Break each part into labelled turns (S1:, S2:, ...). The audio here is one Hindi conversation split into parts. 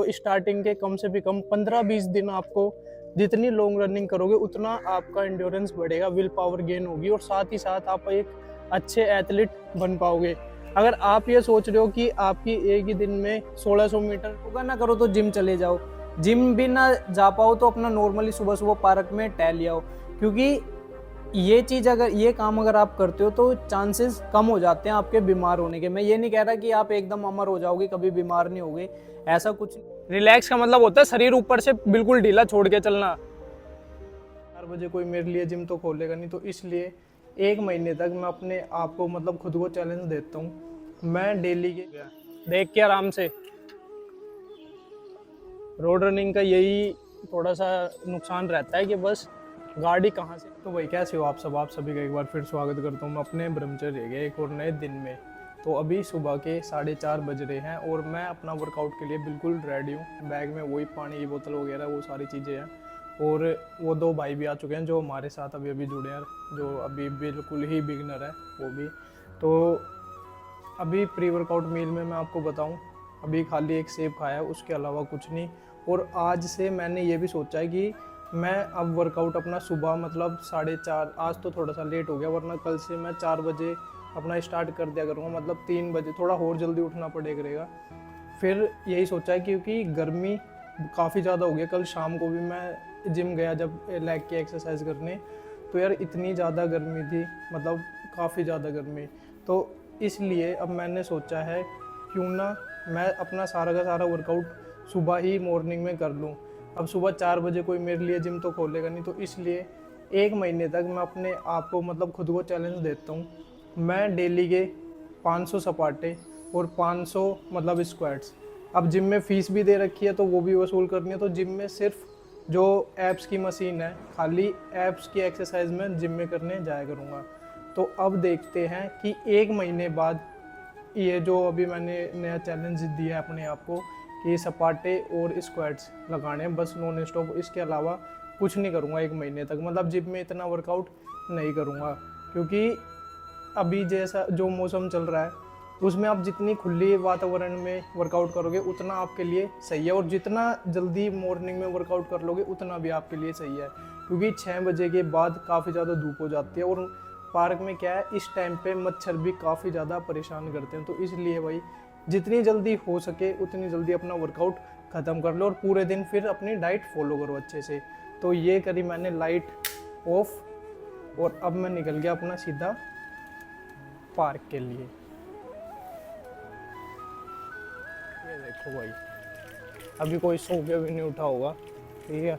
S1: तो स्टार्टिंग के कम से भी कम 15-20 दिन आपको जितनी लॉन्ग रनिंग करोगे उतना आपका एंड्योरेंस बढ़ेगा, विल पावर गेन होगी और साथ ही साथ आप एक अच्छे एथलीट बन पाओगे। अगर आप ये सोच रहे हो कि आपकी एक ही दिन में 1600 मीटर होगा ना करो तो जिम चले जाओ, जिम भी ना जा पाओ तो अपना नॉर्मली सुबह सुबह पार्क में टहल आओ, क्योंकि ये काम अगर आप करते हो तो चांसेस कम हो जाते हैं आपके बीमार होने के। मैं ये नहीं कह रहा कि आप एकदम अमर हो जाओगे, कभी बीमार नहीं होगे, ऐसा कुछ। रिलैक्स का मतलब होता है शरीर ऊपर से बिल्कुल ढीला छोड़ के चलना। 4 बजे कोई मेरे लिए जिम तो खोलेगा नहीं, तो इसलिए 1 महीने तक मैं अपने आप को मतलब खुद को चैलेंज देता हूँ। मैं डेली के देख के आराम से रोड रनिंग का यही थोड़ा सा नुकसान रहता है कि बस गाड़ी कहाँ से। तो भाई कैसे हो आप सब, आप सभी का एक बार फिर स्वागत करता हूँ मैं अपने ब्रह्मचर्य के एक और नए दिन में। तो अभी सुबह के 4:30 बज रहे हैं और मैं अपना वर्कआउट के लिए बिल्कुल रेडी हूँ। बैग में वही पानी की बोतल वगैरह वो सारी चीज़ें हैं और वो 2 भाई भी आ चुके हैं जो हमारे साथ अभी जुड़े हैं, जो अभी बिल्कुल ही बिगनर है वो भी। तो अभी प्री वर्कआउट मील में मैं आपको बताऊँ, अभी खाली एक सेब खाया है, उसके अलावा कुछ नहीं। और आज से मैंने ये भी सोचा है कि मैं अब वर्कआउट अपना सुबह मतलब 4:30, आज तो थोड़ा सा लेट हो गया, वरना कल से मैं 4 बजे अपना स्टार्ट कर दिया करूँगा, मतलब 3 बजे थोड़ा और जल्दी उठना पड़ेगा। फिर यही सोचा है क्योंकि गर्मी काफ़ी ज़्यादा हो गई। कल शाम को भी मैं जिम गया जब लेग की एक्सरसाइज करने, तो यार इतनी ज़्यादा गर्मी थी, मतलब काफ़ी ज़्यादा गर्मी। तो इसलिए अब मैंने सोचा है क्यों ना मैं अपना सारा का सारा वर्कआउट सुबह ही मॉर्निंग में कर लूँ। अब सुबह 4 बजे कोई मेरे लिए जिम तो खोलेगा नहीं, तो इसलिए 1 महीने तक मैं अपने आप को मतलब खुद को चैलेंज देता हूँ। मैं डेली के 500 सपाटे और 500 मतलब स्क्वाट्स। अब जिम में फ़ीस भी दे रखी है तो वो भी वसूल करनी है, तो जिम में सिर्फ जो एब्स की मशीन है, खाली एब्स की एक्सरसाइज में जिम में करने जाया करूँगा। तो अब देखते हैं कि 1 महीने बाद ये जो अभी मैंने नया चैलेंज दिया है अपने आप को कि सपाटे और स्क्वाट्स लगाने हैं बस नॉन स्टॉप, इसके अलावा कुछ नहीं करूँगा 1 महीने तक। मतलब जिम में इतना वर्कआउट नहीं करूँगा, क्योंकि अभी जैसा जो मौसम चल रहा है उसमें आप जितनी खुली वातावरण में वर्कआउट करोगे उतना आपके लिए सही है, और जितना जल्दी मॉर्निंग में वर्कआउट कर लोगे उतना भी आपके लिए सही है, क्योंकि 6 बजे के बाद काफ़ी ज़्यादा धूप हो जाती है और पार्क में क्या है इस टाइम पे मच्छर भी काफ़ी ज़्यादा परेशान करते हैं। तो इसलिए भाई जितनी जल्दी हो सके उतनी जल्दी अपना वर्कआउट ख़त्म कर लो और पूरे दिन फिर अपनी डाइट फॉलो करो अच्छे से। तो ये करी मैंने लाइट ऑफ और अब मैं निकल गया अपना सीधा पार्क के लिए। ये देखो भाई अभी कोई सो के भी नहीं उठा होगा, ठीक है,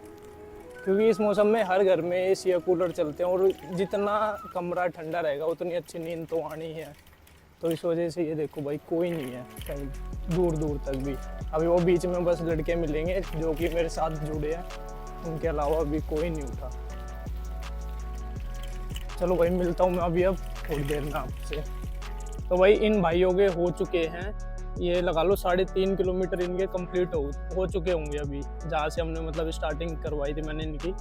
S1: क्योंकि इस मौसम में हर घर में एसी या कूलर चलते हैं और जितना कमरा ठंडा रहेगा उतनी अच्छी नींद तो आनी है। तो इस वजह से ये देखो भाई कोई नहीं है कहीं दूर दूर तक भी। अभी वो बीच में बस लड़के मिलेंगे जो कि मेरे साथ जुड़े हैं, उनके अलावा अभी कोई नहीं उठा। चलो भाई मिलता हूँ मैं अभी अब थोड़ी देर में आपसे। तो भाई इन भाइयों के हो चुके हैं, ये लगा लो 3.5 किलोमीटर इनके कंप्लीट हो चुके होंगे अभी, जहाँ से हमने मतलब स्टार्टिंग करवाई थी मैंने इनकी।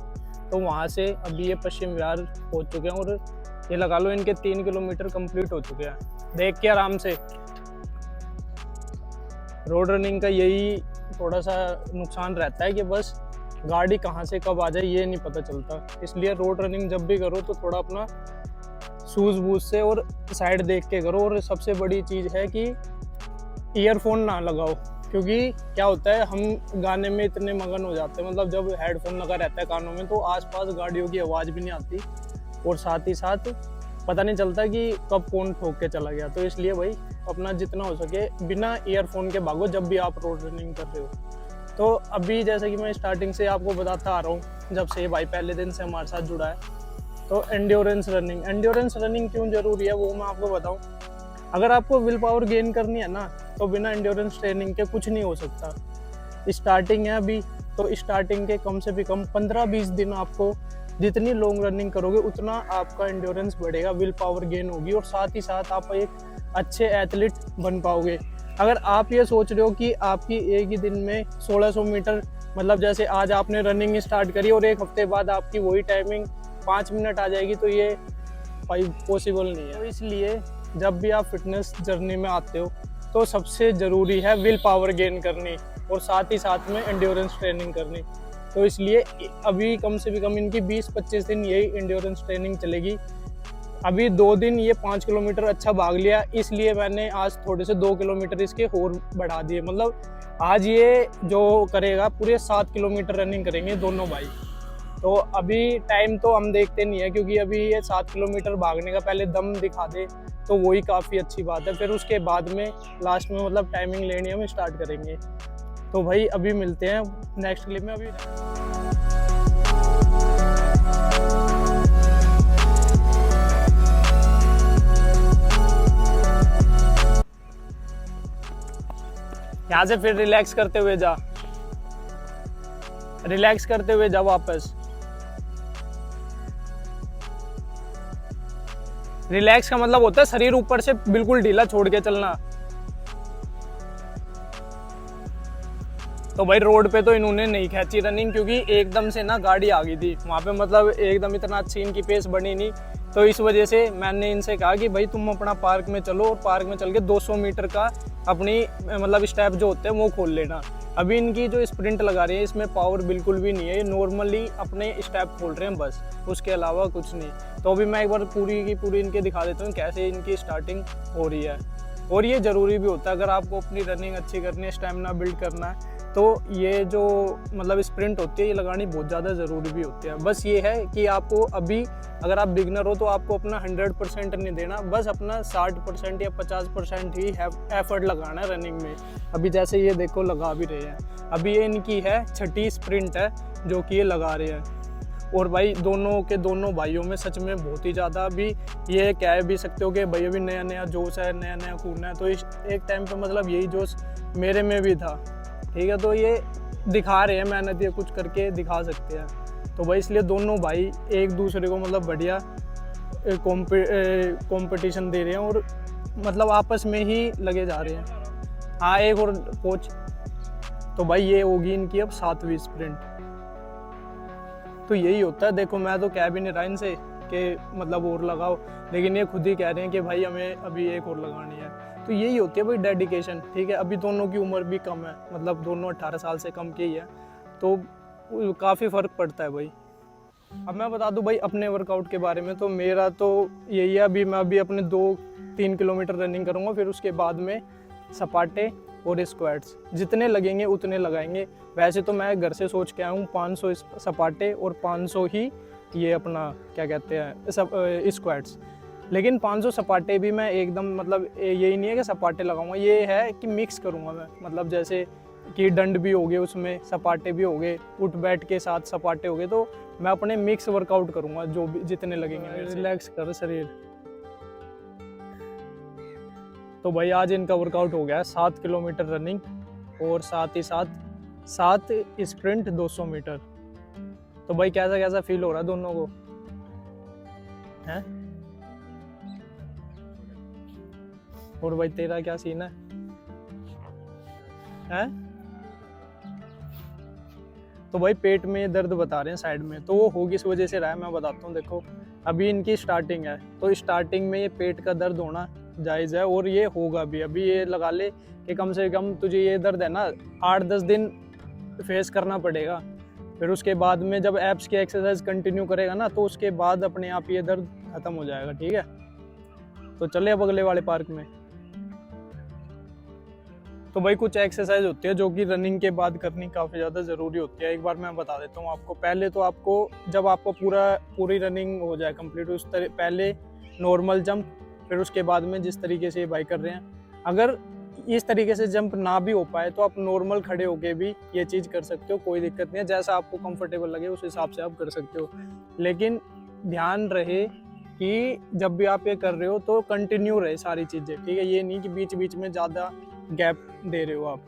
S1: तो वहाँ से अभी ये पश्चिम विहार पहुँच चुके हैं और ये लगा लो इनके 3 किलोमीटर कंप्लीट हो चुके हैं। देख के आराम से। रोड रनिंग का यही थोड़ा सा नुकसान रहता है कि बस गाड़ी कहाँ से कब आ जाए ये नहीं पता चलता, इसलिए रोड रनिंग जब भी करो तो थोड़ा अपना सूझ बूझ से और साइड देख के करो। और सबसे बड़ी चीज़ है कि ईयरफोन ना लगाओ, क्योंकि क्या होता है हम गाने में इतने मगन हो जाते हैं, मतलब जब हेडफोन लगा रहता है कानों में तो आसपास गाड़ियों की आवाज़ भी नहीं आती और साथ ही साथ पता नहीं चलता कि कब कौन ठोक के चला गया। तो इसलिए भाई अपना जितना हो सके बिना ईयरफोन के भागो जब भी आप रोड रनिंग कर रहे हो। तो अभी जैसे कि मैं स्टार्टिंग से आपको बताता आ रहा हूँ, जब से भाई पहले दिन से हमारे साथ जुड़ा है, तो एंड्योरेंस रनिंग क्यों ज़रूरी है वो मैं आपको बताऊँ। अगर आपको विल पावर गेन करनी है ना तो बिना एंड्योरेंस ट्रेनिंग के कुछ नहीं हो सकता। स्टार्टिंग है अभी, तो स्टार्टिंग के कम से भी कम 15-20 दिन आपको जितनी लॉन्ग रनिंग करोगे उतना आपका एंड्योरेंस बढ़ेगा, विल पावर गेन होगी और साथ ही साथ आप एक अच्छे एथलीट बन पाओगे। अगर आप ये सोच रहे हो कि आपकी एक ही दिन में 1600 मीटर, मतलब जैसे आज आपने रनिंग स्टार्ट करी और 1 हफ्ते बाद आपकी वही टाइमिंग 5 मिनट आ जाएगी, तो ये भाई पॉसिबल नहीं है। तो इसलिए जब भी आप फिटनेस जर्नी में आते हो तो सबसे ज़रूरी है विल पावर गेन करनी। और साथ ही साथ में एंड्योरेंस ट्रेनिंग करनी। तो इसलिए अभी कम से भी कम इनकी 20-25 दिन यही एंड्योरेंस ट्रेनिंग चलेगी। अभी 2 दिन ये 5 किलोमीटर अच्छा भाग लिया, इसलिए मैंने आज थोड़े से 2 किलोमीटर इसके और बढ़ा दिए। मतलब आज ये जो करेगा पूरे 7 किलोमीटर रनिंग करेंगे दोनों भाई। तो अभी टाइम तो हम देखते नहीं है, क्योंकि अभी ये 7 किलोमीटर भागने का पहले दम दिखा दे तो वही काफ़ी अच्छी बात है। फिर उसके बाद में लास्ट में मतलब टाइमिंग लेनी हम स्टार्ट करेंगे। तो भाई अभी मिलते हैं नेक्स्ट क्लिप में। अभी यहाँ से फिर रिलैक्स करते हुए जा, रिलैक्स करते हुए जा वापस। रिलैक्स का मतलब होता है शरीर ऊपर से बिल्कुल ढीला छोड़ के चलना। तो भाई रोड पे तो इन्होंने नहीं खींची रनिंग, क्योंकि एकदम से ना गाड़ी आ गई थी वहाँ पे, मतलब एकदम इतना अच्छी इनकी पेस बनी नहीं। तो इस वजह से मैंने इनसे कहा कि भाई तुम अपना पार्क में चलो और पार्क में चल के 200 मीटर का अपनी मतलब स्टेप जो होते हैं वो खोल लेना। अभी इनकी जो स्प्रिंट लगा रही है इसमें पावर बिल्कुल भी नहीं है, ये नॉर्मली अपने स्टेप खोल रहे हैं बस, उसके अलावा कुछ नहीं। तो अभी मैं एक बार पूरी की पूरी इनके दिखा देता हूँ कैसे इनकी स्टार्टिंग हो रही है। और ये ज़रूरी भी होता है अगर आपको अपनी रनिंग अच्छी करनी है, स्टेमिना बिल्ड करना है, तो ये जो मतलब स्प्रिंट होती है ये लगानी बहुत ज़्यादा ज़रूरी भी होती है। बस ये है कि आपको अभी अगर आप बिगनर हो तो आपको अपना 100% नहीं देना, बस अपना 60% या 50% ही एफर्ट लगाना है रनिंग में। अभी जैसे ये देखो लगा भी रहे हैं। अभी ये इनकी है 6ठी स्प्रिंट है जो कि ये लगा रहे हैं। और भाई दोनों के दोनों भाइयों में सच में बहुत ही ज़्यादा अभी ये कह भी सकते हो कि भाई अभी नया नया जोश है, नया नया खून है। तो इस एक टाइम पे मतलब यही जोश मेरे में भी था, ठीक है। तो ये दिखा रहे हैं मेहनत, ये कुछ करके दिखा सकते हैं। तो भाई इसलिए दोनों भाई एक दूसरे को मतलब बढ़िया कंपटीशन दे रहे हैं और मतलब आपस में ही लगे जा रहे हैं। हाँ एक और कोच। तो भाई ये होगी इनकी अब 7वीं स्प्रिंट। तो यही होता है, देखो मैं तो कह भी नहीं रहा इनसे कि मतलब और लगाओ, लेकिन ये खुद ही कह रहे हैं कि भाई हमें अभी एक और लगानी है। तो यही होती है भाई डेडिकेशन, ठीक है। अभी दोनों की उम्र भी कम है, मतलब दोनों 18 साल से कम की ही है, तो काफ़ी फ़र्क पड़ता है भाई। अब मैं बता दूं भाई अपने वर्कआउट के बारे में, तो मेरा तो यही है, अभी मैं अभी अपने 2-3 किलोमीटर रनिंग करूँगा, फिर उसके बाद में सपाटे और स्क्वाट्स जितने लगेंगे उतने लगाएंगे। वैसे तो मैं घर से सोच के आया हूँ 500 सपाटे और 500 ही ये अपना क्या कहते हैं स्क्वाट्स। लेकिन 500 सपाटे भी मैं एकदम मतलब यही नहीं है कि सपाटे लगाऊंगा, ये है कि मिक्स करूंगा मैं, मतलब जैसे कि डंड भी हो गए उसमें, सपाटे भी हो गए, उठ बैठ के साथ सपाटे हो गए। तो मैं अपने मिक्स वर्कआउट करूंगा जो भी जितने लगेंगे। रिलैक्स कर शरीर। तो भाई आज इनका वर्कआउट हो गया है 7 किलोमीटर रनिंग और साथ ही साथ 7 स्प्रिंट 200 मीटर। तो भाई कैसा कैसा फील हो रहा है दोनों को हैं? और भाई तेरा क्या सीन है? तो भाई पेट में दर्द बता रहे हैं साइड में, तो वो होगी इस वजह से रहा है, मैं बताता हूँ। देखो अभी इनकी स्टार्टिंग है, तो स्टार्टिंग में ये पेट का दर्द होना जायज़ है और ये होगा भी। अभी ये लगा ले कि कम से कम तुझे ये दर्द है ना 8-10 दिन फेस करना पड़ेगा। फिर उसके बाद में जब एब्स की एक्सरसाइज कंटिन्यू करेगा ना, तो उसके बाद अपने आप ये दर्द खत्म हो जाएगा, ठीक है। तो चले अब अगले वाले पार्क में। तो भाई कुछ एक्सरसाइज होती है जो कि रनिंग के बाद करनी काफ़ी ज़्यादा ज़रूरी होती है। एक बार मैं बता देता हूँ आपको। पहले तो आपको जब आपको पूरी रनिंग हो जाए कंप्लीट, उस पहले नॉर्मल जंप, फिर उसके बाद में जिस तरीके से ये भाई कर रहे हैं, अगर इस तरीके से जंप ना भी हो पाए तो आप नॉर्मल खड़े होके भी ये चीज़ कर सकते हो, कोई दिक्कत नहीं है। जैसा आपको कंफर्टेबल लगे उस हिसाब से आप कर सकते हो। लेकिन ध्यान रहे कि जब भी आप ये कर रहे हो तो कंटिन्यू रहे सारी चीज़ें, ठीक है। ये नहीं कि बीच बीच में ज़्यादा गैप दे रहे हो आप।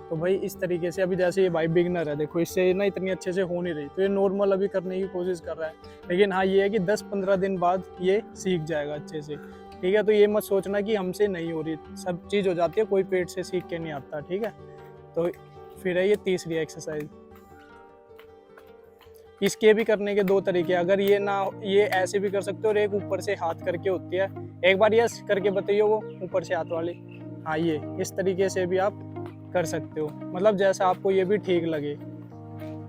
S1: तो भाई इस तरीके से अभी जैसे ये भाई बिगनर है, देखो इससे ना इतनी अच्छे से हो नहीं रही, तो ये नॉर्मल अभी करने की कोशिश कर रहा है। लेकिन हाँ ये है कि 10-15 दिन बाद ये सीख जाएगा अच्छे से, ठीक है। तो ये मत सोचना कि हमसे नहीं हो रही, सब चीज़ हो जाती है, कोई पेट से सीख के नहीं आता, ठीक है। तो फिर है ये तीसरी एक्सरसाइज। इसके भी करने के 2 तरीके, अगर ये ना ये ऐसे भी कर सकते हो और एक ऊपर से हाथ करके होती है। एक बार ये करके बताइए वो ऊपर से हाथ वाली। हाँ ये इस तरीके से भी आप कर सकते हो, मतलब जैसा आपको ये भी ठीक लगे।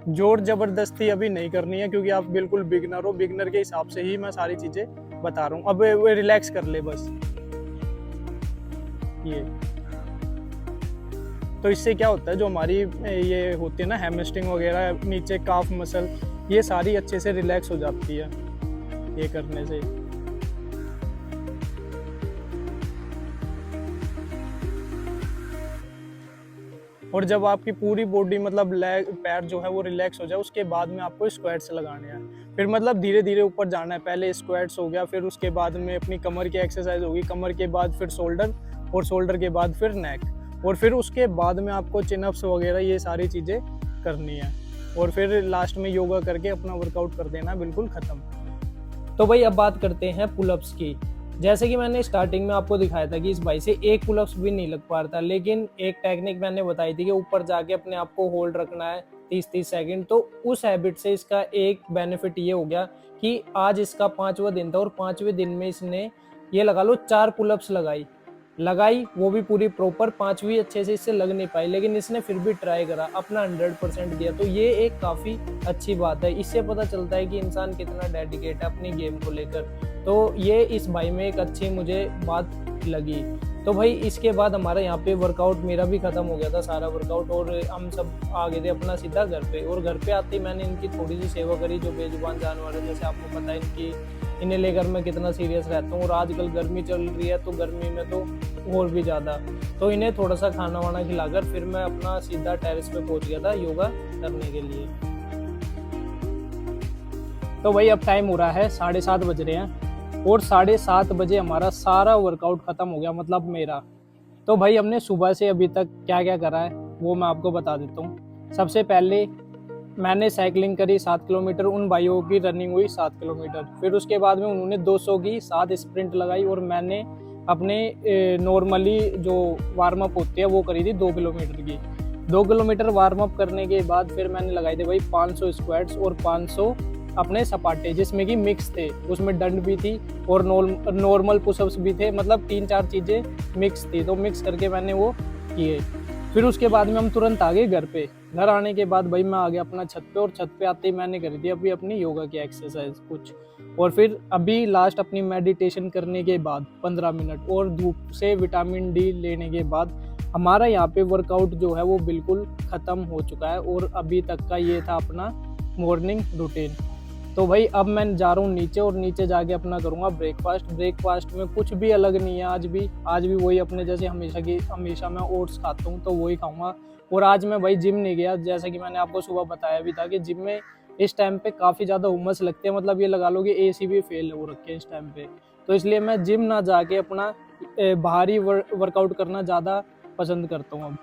S1: जोर जबरदस्ती अभी नहीं करनी है क्योंकि आप बिल्कुल बिगनर हो, बिगनर के हिसाब से ही मैं सारी चीजें बता रहा हूँ। अब रिलैक्स कर ले बस ये। तो इससे क्या होता है, जो हमारी ये होती है ना हैमस्ट्रिंग वगैरह, नीचे काफ मसल, ये सारी अच्छे से रिलैक्स हो जाती है ये करने से। और जब आपकी पूरी बॉडी मतलब लेग पैर जो है वो रिलैक्स हो जाए, उसके बाद में आपको स्क्वाट्स लगाने हैं। फिर मतलब धीरे धीरे ऊपर जाना है, पहले स्क्वाट्स हो गया, फिर उसके बाद में अपनी कमर की एक्सरसाइज होगी, कमर के बाद फिर शोल्डर, और शोल्डर के बाद फिर नेक, और फिर उसके बाद में आपको चिनअप्स वगैरह ये सारी चीज़ें करनी है। और फिर लास्ट में योगा करके अपना वर्कआउट कर देना बिल्कुल ख़त्म। तो भाई अब बात करते हैं पुलअप्स की। जैसे कि मैंने स्टार्टिंग में आपको दिखाया था कि इस भाई से एक पुलअप्स भी नहीं लग पा रहा था, लेकिन एक टेक्निक मैंने बताई थी कि ऊपर जाके अपने आप को होल्ड रखना है 30-30 सेकंड। तो उस हैबिट से इसका एक बेनिफिट ये हो गया कि आज इसका 5वां दिन था और 5वें दिन में इसने ये लगा लो 4 पुलअप्स लगाई, वो भी पूरी प्रॉपर। 5वीं अच्छे से इससे लग नहीं पाई, लेकिन इसने फिर भी ट्राई करा, अपना 100% दिया। तो ये एक काफ़ी अच्छी बात है, इससे पता चलता है कि इंसान कितना डेडिकेट है अपनी गेम को लेकर। तो ये इस भाई में एक अच्छी मुझे बात लगी। तो भाई इसके बाद हमारा यहाँ पे वर्कआउट मेरा भी ख़त्म हो गया था सारा वर्कआउट, और हम सब आ गए थे अपना सीधा घर पे। और घर पे आते ही मैंने इनकी थोड़ी सी सेवा करी, जो बेजुबान जानवर है, जैसे आपको पता है इन्हें लेकर मैं कितना सीरियस रहता हूँ। और आजकल गर्मी चल रही है, तो गर्मी में तो और भी ज़्यादा। तो इन्हें थोड़ा सा खाना वाना खिलाकर फिर मैं अपना सीधा टेरेस पे पहुँच गया था योगा करने के लिए। तो भाई अब टाइम हो रहा है 7:30 बज रहे हैं, और 7:30 बजे हमारा सारा वर्कआउट ख़त्म हो गया, मतलब मेरा। तो भाई हमने सुबह से अभी तक क्या क्या करा है वो मैं आपको बता देता हूँ। सबसे पहले मैंने साइकिलिंग करी 7 किलोमीटर, उन भाइयों की रनिंग हुई 7 किलोमीटर। फिर उसके बाद में उन्होंने 200 की 7 स्प्रिंट लगाई, और मैंने अपने नॉर्मली जो वार्म अप होती है वो करी थी 2 किलोमीटर की। 2 किलोमीटर वार्म अप करने के बाद फिर मैंने लगाए थे भाई 500 स्क्वाट्स और 500 अपने सपाटे, जिसमें कि मिक्स थे, उसमें दंड भी थी और नॉर्मल पुशअप्स भी थे, मतलब 3-4 चीज़ें मिक्स थी। तो मिक्स करके मैंने वो किए। फिर उसके बाद में हम तुरंत आ गए घर पे। घर आने के बाद भाई मैं आ गया अपना छत पे, और छत पे आते ही मैंने कर दी अभी अपनी योगा की एक्सरसाइज कुछ। और फिर अभी लास्ट अपनी मेडिटेशन करने के बाद 15 मिनट और धूप से विटामिन डी लेने के बाद हमारा यहाँ पे वर्कआउट जो है वो बिल्कुल ख़त्म हो चुका है। और अभी तक का ये था अपना मॉर्निंग रूटीन। तो भाई अब मैं जा रहा हूँ नीचे, और नीचे जाके अपना करूँगा ब्रेकफास्ट में कुछ भी अलग नहीं है। आज भी वही अपने जैसे हमेशा मैं ओट्स खाता हूँ, तो वही खाऊंगा। और आज मैं भाई जिम नहीं गया, जैसा कि मैंने आपको सुबह बताया भी था कि जिम में इस टाइम पे काफ़ी ज़्यादा उमस लगती है, मतलब ये लगा लो कि AC भी फेल हो रखे हैं इस टाइम पे। तो इसलिए मैं जिम ना जाके अपना बाहरी वर्कआउट करना ज़्यादा पसंद करता हूँ अब।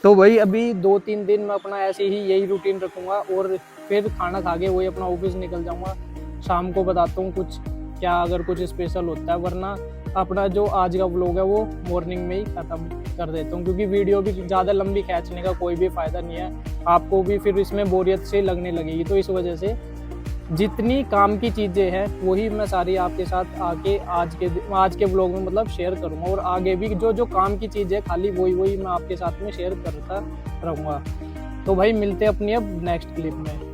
S1: तो भाई अभी 2-3 दिन मैं अपना ऐसे ही यही रूटीन रखूँगा, और फिर खाना खा के वही अपना ऑफिस निकल जाऊँगा। शाम को बताता हूँ कुछ क्या अगर कुछ स्पेशल होता है, वरना अपना जो आज का व्लॉग है वो मॉर्निंग में ही ख़त्म कर देता हूँ, क्योंकि वीडियो भी ज़्यादा लंबी खींचने का कोई भी फ़ायदा नहीं है, आपको भी फिर इसमें बोरियत से लगने लगेगी। तो इस वजह से जितनी काम की चीज़ें हैं वही मैं सारी आपके साथ आके आज के व्लॉग में मतलब शेयर करूँगा, और आगे भी जो काम की चीज़ है खाली वही मैं आपके साथ में शेयर करता रहूँगा। तो भाई मिलते हैं अपनी अब नेक्स्ट क्लिप में।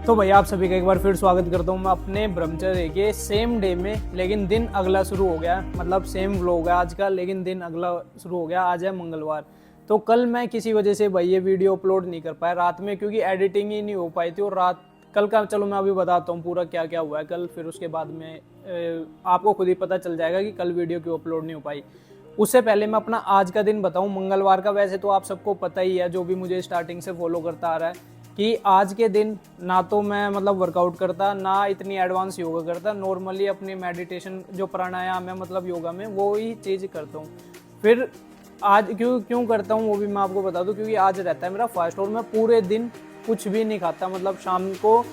S1: तो भाई आप सभी का एक बार फिर स्वागत करता हूँ मैं अपने ब्रह्मचर्य के सेम डे में, लेकिन दिन अगला शुरू हो गया, मतलब सेम व्लॉग है आज का, लेकिन दिन अगला शुरू हो गया। आज है मंगलवार। तो कल मैं किसी वजह से भाई ये वीडियो अपलोड नहीं कर पाया रात में, क्योंकि एडिटिंग ही नहीं हो पाई थी। और कल का चलो मैं अभी बताता हूँ पूरा क्या क्या हुआ है कल, फिर उसके बाद में आपको खुद ही पता चल जाएगा कि कल वीडियो क्यों अपलोड नहीं हो पाई। उससे पहले मैं अपना आज का दिन बताऊँ मंगलवार का। वैसे तो आप सबको पता ही है, जो भी मुझे स्टार्टिंग से फॉलो करता आ रहा है, कि आज के दिन ना तो मैं मतलब वर्कआउट करता, ना इतनी एडवांस योगा करता, नॉर्मली अपनी मेडिटेशन जो प्राणायाम है मतलब योगा में वो ही चीज़ करता हूँ। फिर आज क्यों करता हूँ वो भी मैं आपको बता दूँ, क्योंकि आज रहता है मेरा फास्ट, और मैं पूरे दिन कुछ भी नहीं खाता, मतलब शाम को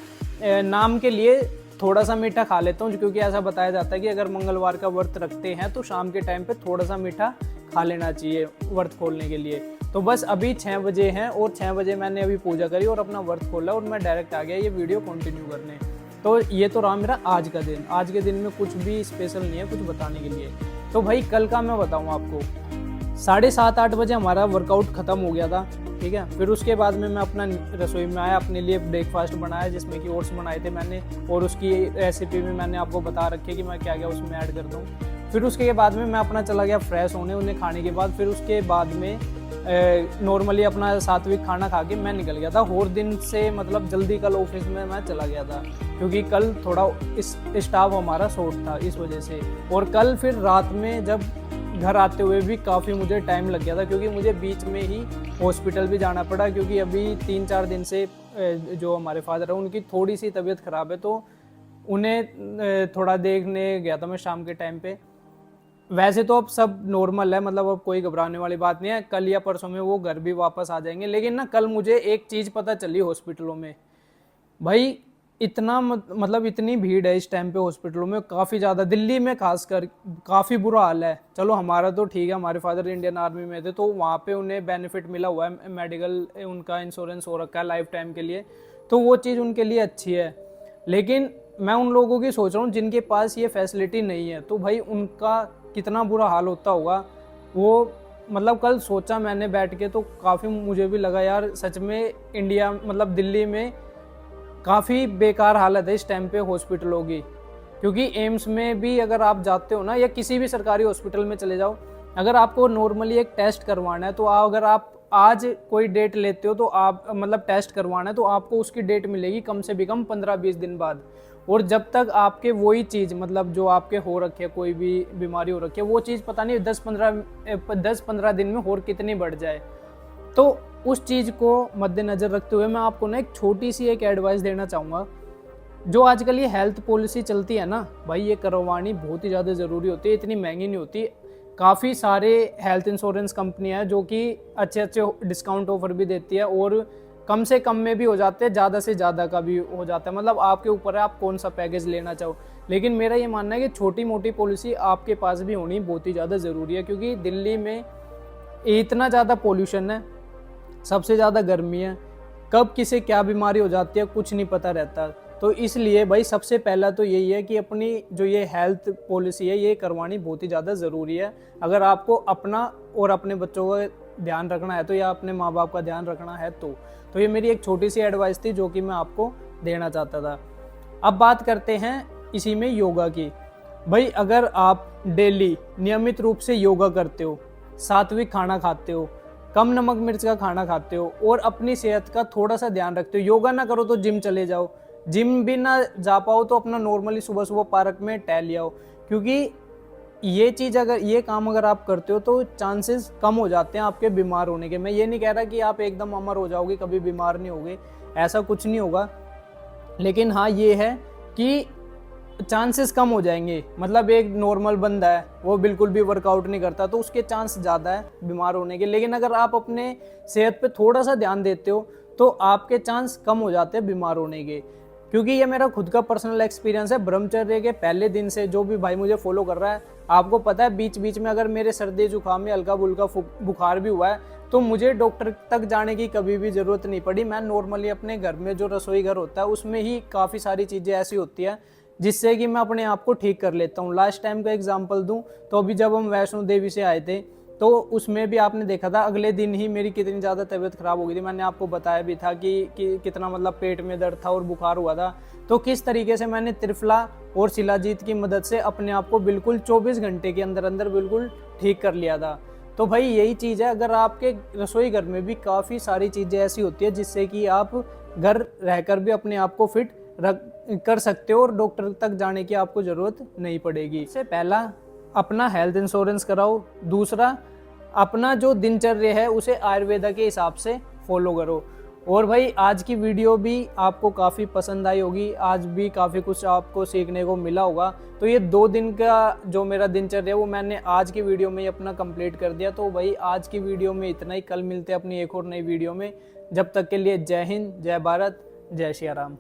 S1: नाम के लिए थोड़ा सा मीठा खा लेता हूँ, क्योंकि ऐसा बताया जाता है कि अगर मंगलवार का व्रत रखते हैं तो शाम के टाइम पे थोड़ा सा मीठा खा लेना चाहिए व्रत खोलने के लिए। तो बस अभी 6 बजे हैं, और 6 बजे मैंने अभी पूजा करी और अपना व्रत खोला, और मैं डायरेक्ट आ गया ये वीडियो कंटिन्यू करने। तो ये तो रहा मेरा आज का दिन। आज के दिन में कुछ भी स्पेशल नहीं है कुछ बताने के लिए। तो भाई कल का मैं बताऊँ आपको। 7:30-8 बजे हमारा वर्कआउट ख़त्म हो गया था, ठीक है। फिर उसके बाद में मैं अपना रसोई में आया, अपने लिए ब्रेकफास्ट बनाया जिसमें कि ओट्स बनाए थे मैंने, और उसकी रेसिपी भी मैंने आपको बता रखी है कि मैं क्या क्या उसमें ऐड कर दूँ। फिर उसके बाद में मैं अपना चला गया फ्रेश होने, उन्हें खाने के बाद। फिर उसके बाद में नॉर्मली अपना सात्विक खाना खा के मैं निकल गया था। और दिन से मतलब जल्दी कल ऑफिस में मैं चला गया था, क्योंकि कल थोड़ा स्टाफ हमारा शॉर्ट था इस वजह से। और कल फिर रात में जब घर आते हुए भी काफ़ी मुझे टाइम लग गया था, क्योंकि मुझे बीच में ही हॉस्पिटल भी जाना पड़ा, क्योंकि अभी 3-4 दिन से जो हमारे फादर है उनकी थोड़ी सी तबीयत ख़राब है, तो उन्हें थोड़ा देखने गया था मैं शाम के टाइम पे। वैसे तो अब सब नॉर्मल है, मतलब अब कोई घबराने वाली बात नहीं है, कल या परसों में वो घर भी वापस आ जाएंगे। लेकिन ना कल मुझे एक चीज़ पता चली हॉस्पिटलों में, भाई इतना मतलब इतनी भीड़ है इस टाइम पे हॉस्पिटलों में, काफ़ी ज़्यादा। दिल्ली में खासकर काफ़ी बुरा हाल है। चलो हमारा तो ठीक है, हमारे फादर इंडियन आर्मी में थे, तो वहाँ पे उन्हें बेनिफिट मिला हुआ है, मेडिकल उनका इंश्योरेंस हो रखा है लाइफ टाइम के लिए, तो वो चीज़ उनके लिए अच्छी है। लेकिन मैं उन लोगों की सोच रहा हूँ जिनके पास ये फैसिलिटी नहीं है, तो भाई उनका कितना बुरा हाल होता होगा वो। मतलब कल सोचा मैंने बैठ के, तो काफ़ी मुझे भी लगा यार सच में इंडिया मतलब दिल्ली में काफ़ी बेकार हालत है इस टाइम पे हॉस्पिटलों की। क्योंकि एम्स में भी अगर आप जाते हो ना, या किसी भी सरकारी हॉस्पिटल में चले जाओ, अगर आपको नॉर्मली एक टेस्ट करवाना है, तो अगर आप आज कोई डेट लेते हो, तो आप मतलब टेस्ट करवाना है, तो आपको उसकी डेट मिलेगी कम से भी कम 15-20 दिन बाद। और जब तक आपके वही चीज़ मतलब जो आपके हो रखे, कोई भी बीमारी हो रखी है, वो चीज़ पता नहीं 10-15 दिन में और कितनी बढ़ जाए। तो उस चीज़ को मद्देनज़र रखते हुए मैं आपको ना एक छोटी सी एक एडवाइस देना चाहूँगा। जो आजकल ये हेल्थ पॉलिसी चलती है ना भाई, ये करवानी बहुत ही ज़्यादा ज़रूरी होती है, इतनी महंगी नहीं होती। काफ़ी सारे हेल्थ इंश्योरेंस कंपनियाँ हैं जो कि अच्छे अच्छे डिस्काउंट ऑफर भी देती है, और कम से कम में भी हो जाते हैं, ज़्यादा से ज़्यादा का भी हो जाता है। मतलब आपके ऊपर है आप कौन सा पैकेज लेना चाहो। लेकिन मेरा ये मानना है कि छोटी मोटी पॉलिसी आपके पास भी होनी बहुत ही ज़्यादा ज़रूरी है, क्योंकि दिल्ली में इतना ज़्यादा पोल्यूशन है, सबसे ज़्यादा गर्मी है, कब किसे क्या बीमारी हो जाती है कुछ नहीं पता रहता। तो इसलिए भाई सबसे पहला तो यही है कि अपनी जो ये हेल्थ पॉलिसी है ये करवानी बहुत ही ज़्यादा ज़रूरी है। अगर आपको अपना और अपने बच्चों का ध्यान रखना है, तो या अपने माँ बाप का ध्यान रखना है, तो ये मेरी एक छोटी सी एडवाइस थी जो कि मैं आपको देना चाहता था। अब बात करते हैं इसी में योगा की। भाई अगर आप डेली नियमित रूप से योगा करते हो, सात्विक खाना खाते हो, कम नमक मिर्च का खाना खाते हो, और अपनी सेहत का थोड़ा सा ध्यान रखते हो, योगा ना करो तो जिम चले जाओ, जिम भी ना जा पाओ तो अपना नॉर्मली सुबह सुबह पार्क में टहल आओ। क्योंकि ये चीज़ अगर ये काम अगर आप करते हो तो चांसेस कम हो जाते हैं आपके बीमार होने के। मैं ये नहीं कह रहा कि आप एकदम अमर हो जाओगे, कभी बीमार नहीं होगे, ऐसा कुछ नहीं होगा। लेकिन हाँ ये है कि चांसेस कम हो जाएंगे। मतलब एक नॉर्मल बंदा है वो बिल्कुल भी वर्कआउट नहीं करता, तो उसके चांस ज़्यादा है बीमार होने के। लेकिन अगर आप अपने सेहत पे थोड़ा सा ध्यान देते हो तो आपके चांस कम हो जाते हैं बीमार होने के। क्योंकि ये मेरा खुद का पर्सनल एक्सपीरियंस है। ब्रह्मचर्य के पहले दिन से जो भी भाई मुझे फॉलो कर रहा है, आपको पता है बीच बीच में अगर मेरे सर्दी जुकाम या हल्का फुल्का बुखार भी हुआ है तो मुझे डॉक्टर तक जाने की कभी भी ज़रूरत नहीं पड़ी। मैं नॉर्मली अपने घर में जो रसोई घर होता है उसमें ही काफ़ी सारी चीज़ें ऐसी होती है जिससे कि मैं अपने आप को ठीक कर लेता हूँ। लास्ट टाइम का एग्जांपल दूँ तो अभी जब हम वैष्णो देवी से आए थे तो उसमें भी आपने देखा था अगले दिन ही मेरी कितनी ज़्यादा तबीयत ख़राब हो गई थी। मैंने आपको बताया भी था कि कितना मतलब पेट में दर्द था और बुखार हुआ था। तो किस तरीके से मैंने त्रिफला और शिलाजीत की मदद से अपने आप को बिल्कुल 24 घंटे के अंदर अंदर बिल्कुल ठीक कर लिया था। तो भाई यही चीज़ है, अगर आपके रसोई घर में भी काफ़ी सारी चीज़ें ऐसी होती है जिससे कि आप घर रहकर भी अपने आप को फिट कर सकते हो और डॉक्टर तक जाने की आपको ज़रूरत नहीं पड़ेगी। इससे पहला अपना हेल्थ इंश्योरेंस कराओ, दूसरा अपना जो दिनचर्या है उसे आयुर्वेदा के हिसाब से फॉलो करो। और भाई आज की वीडियो भी आपको काफ़ी पसंद आई होगी, आज भी काफ़ी कुछ आपको सीखने को मिला होगा। तो ये 2 दिन का जो मेरा दिनचर्या है वो मैंने आज की वीडियो में ही अपना कंप्लीट कर दिया। तो भाई आज की वीडियो में इतना ही, कल मिलते हैं अपनी एक और नई वीडियो में। जब तक के लिए जय हिंद, जय भारत, जय श्री राम।